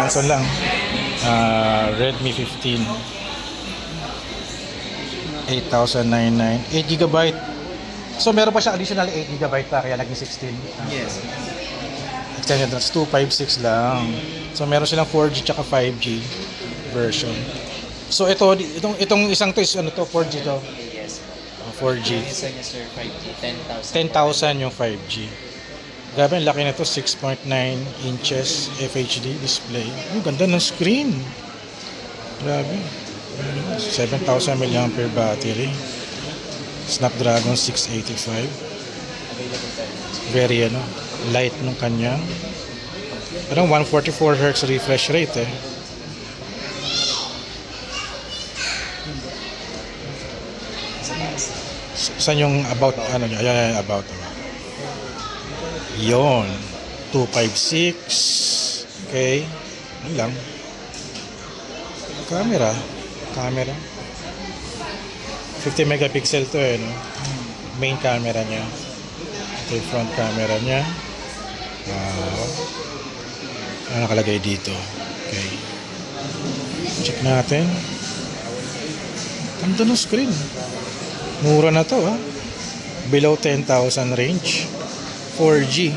Samsung lang. Redmi 15. 8,099. 8GB. So meron pa siya additional 8GB pa kaya naging 16. Yes. Extended that's 256 lang. So meron silang 4G tsaka 5G version. So itong isang to is ano to 4G to. Yes. 4G. Isa niya sir, 5G, 10,000 10,000. yung 5G. Grabe, ang laki na to, 6.9 inches FHD display. Ang ganda ng screen. Grabe. 7,000 mAh battery. Snapdragon 685. Available tayo. Very light nung kanyang. Parang 144 Hz refresh rate eh. Saan yung about niya? Ayan, about. Yon. 256. Okay. Ano lang. Camera. 50 megapixel to no? Main camera niya. Ito yung front camera niya. Ano nakalagay dito? Okay. Check natin. Ganda ng screen. Mura na to Below 10,000 range. 4G.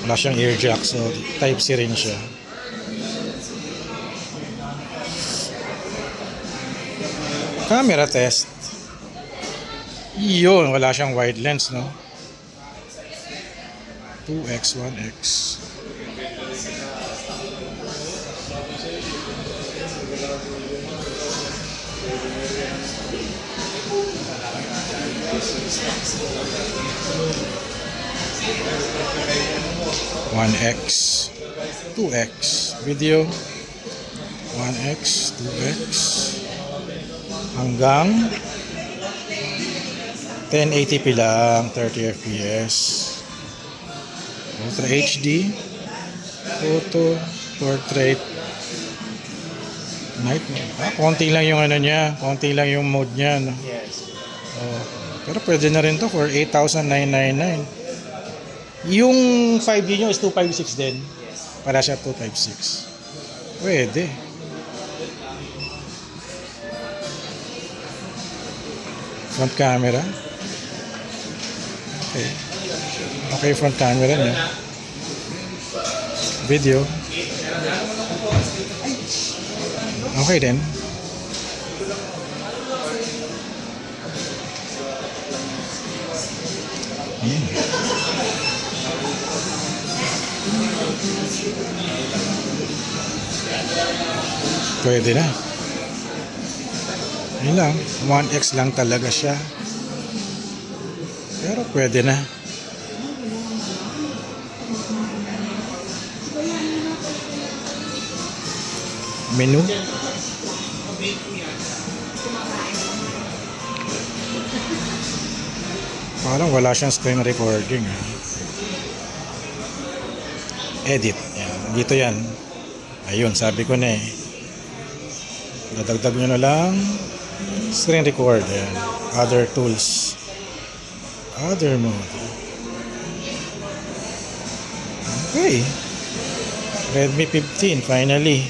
Wala siyang ear jack, so Type-C rin siya. Camera test. Yun, wala siyang wide lens, no? 2x, 1x. One X, 2X, video, 1X, 2X, hanggang 1080p lang, 30 fps, Ultra HD, photo, portrait, night mode. Konti lang yung niya, konti lang yung mode niya, no? Yes. Pero pwede na rin to for 8,999. Yung 5G nyo is 256 din. Yes. Para siya 256. Pwede. Front camera. Okay. Okay, front camera niya. Video. Okay din. Pwede na. Yun lang. 1X lang talaga siya. Pero pwede na. Menu. Parang wala siyang screen recording. Edit. Yan. Dito yan. Ayun, sabi ko na dadagdag nyo na lang screen record. Ayan. Other tools. Other mode. Okay. Redmi 15 finally.